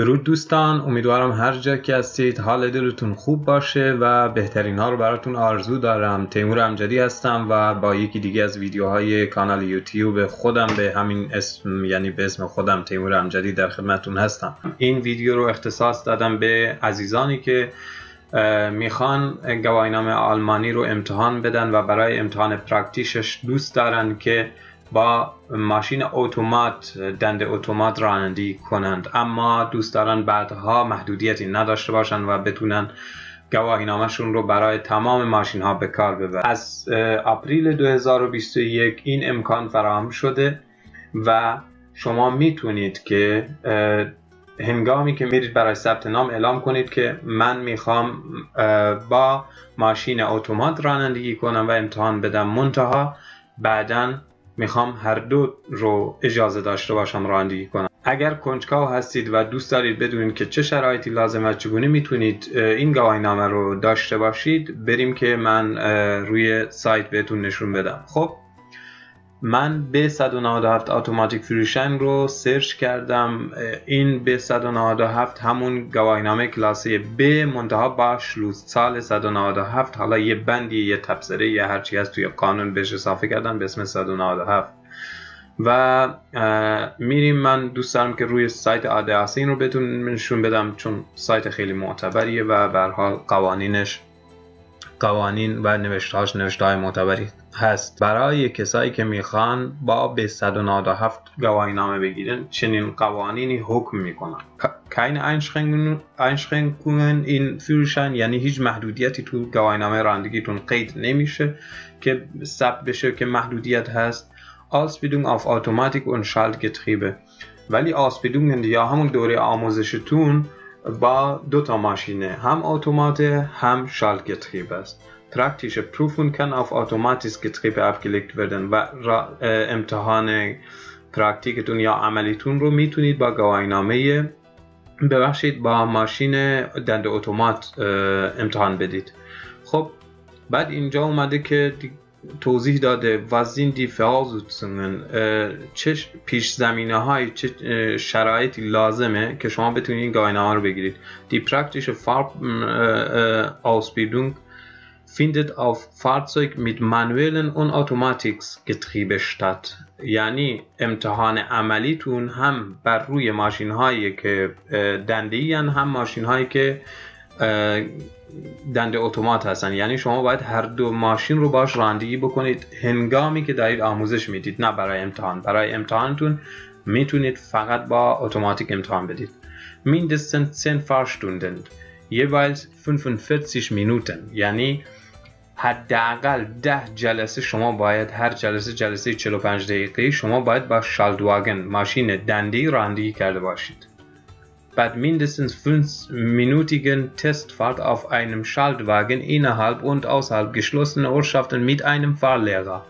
درود دوستان، امیدوارم هر جا که هستید حال دلتون خوب باشه و بهترین ها رو براتون آرزو دارم. تیمور امجدی هستم و با یکی دیگه از ویدیوهای کانال یوتیوب خودم به همین اسم، یعنی به اسم خودم تیمور امجدی در خدمتتون هستم. این ویدیو رو اختصاص دادم به عزیزانی که میخوان گواهینامه آلمانی رو امتحان بدن و برای امتحان پرکتیسش دوست دارن که با ماشین اتومات، دنده اتومات رانندگی کنند، اما دوست دارن بعدها محدودیتی نداشته باشن و بتونن گواهینامه‌شون رو برای تمام ماشین ها به کار ببرن. از آپریل 2021 این امکان فراهم شده و شما میتونید که هنگامی که میرید برای ثبت نام اعلام کنید که من میخوام با ماشین اتومات رانندگی کنم و امتحان بدم، منتها بعداً میخوام هر دو رو اجازه داشته باشم رانندگی کنم. اگر کنجکاو هستید و دوست دارید بدونید که چه شرایطی لازمه و چگونه میتونید این گواهینامه رو داشته باشید، بریم که من روی سایت بهتون نشون بدم. خب من B197 اتوماتیک فروشن رو سرچ کردم. این B197 همون گواهینامه کلاسه B منتها با سال 197، حالا یه بندی، یه تبصره، یه هرچی هست توی قانون بهش اضافه کردن به اسم 197 و میریم. من دوست دارم که روی سایت ADAC این رو بهتون نشون بدم چون سایت خیلی معتبریه و به هر حال قوانین و نوشته‌های معتبری هست. برای کسایی که میخوان با B197 گواهینامه بگیرن چنین قوانینی حکم میکنن. keine Einschränkungen in Führerschein، یعنی هیچ محدودیتی تو گواهینامه رانندگیتون قید نمیشه که ثبت بشه که محدودیت هست. Ausbildung auf Automatik und Schaltgetriebe، ولی Ausbildung یا همون دوره آموزشتون با دو تا ماشینه، هم اتومات هم Schaltgetriebe است. Praktische Prüfung kann auf automatisches Getriebe abgelegt werden و امتحان پرکتیکتون یا عملیتون رو میتونید با گواهینامه با ماشین دنده اتومات امتحان بدید. خب بعد اینجا اومده که توضیح داده was sind die Voraussetzungen، چه پیش زمینه های، چه شرایطی لازمه که شما بتونید این گواهینامه رو بگیرید. Die praktische Fahrausbildung findet auf Fahrzeug mit manuellen und Automatikgetriebe statt، یعنی امتحان عملیتون هم بر روی ماشین هایی که دنده‌ای هم ماشین هایی که دنده اتومات هستن، یعنی شما باید هر دو ماشین رو باش رانندگی بکنید هنگامی که دارید آموزش میدید، نه برای امتحان. برای امتحانتون میتونید فقط با اتوماتیک امتحان بدید. mindestens 10 Fahrstunden jeweils 45 Minuten، یعنی حداقل 10 جلسه شما باید، هر جلسه 45 دقیقه شما باید با شالتواگن، ماشین دنده‌ای رانندگی کرده باشید. بعد mindestens 5-minütigen Testfahrt auf einem Schaltwagen innerhalb und außerhalb geschlossener Ortschaften mit einem Fahrlehrer.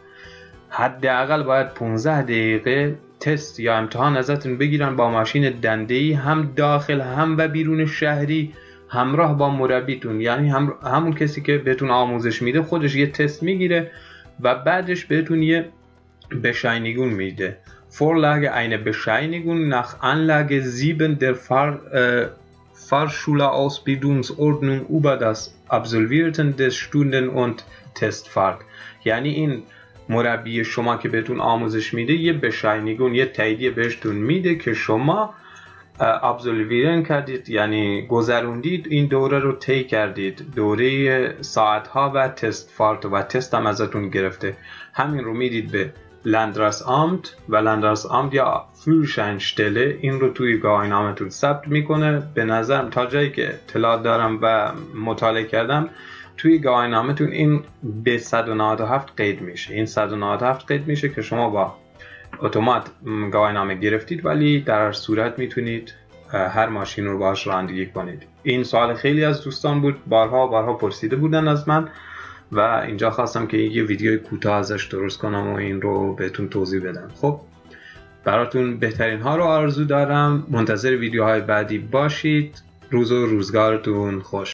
حداقل باید 15 دقیقه تست یا امتحان ازتون بگیرن با ماشین دنده‌ای، هم داخل هم و بیرون شهری، همراه با مربیتون، یعنی همون کسی که بهتون آموزش میده خودش یه تست میگیره و بعدش بهتون یه Bescheinigung میده. Vorlage eine Bescheinigung nach Anlage 7 der Fahrschulausbildungsordnung über das Absolvieren des Stunden- und Testfahrt، یعنی این مربی شما که بهتون آموزش میده یه Bescheinigung، یه تاییدیه بهتون میده که شما ابزولویرن کردید، یعنی گذروندید، این دوره رو طی کردید، دوره ساعتها و تست فارت و تست هم ازتون گرفته. همین رو میدید به Landratsamt و Landratsamt یا Führerscheinstelle این رو توی گواهینامه‌تون ثبت میکنه. به نظرم تا جایی که اطلاع دارم و مطالعه کردم توی گواهینامه‌تون این به 197 قید میشه. این 197 قید میشه که شما با اتومات گواهینامه گرفتید، ولی در هر صورت میتونید هر ماشین رو باهاش رانندگی کنید. این سوال خیلی از دوستان بود، بارها پرسیده بودن از من و اینجا خواستم که یه ویدیو کوتاه ازش درست کنم و این رو بهتون توضیح بدم. خب براتون بهترین ها رو آرزو دارم، منتظر ویدیوهای بعدی باشید. روز و روزگارتون خوش.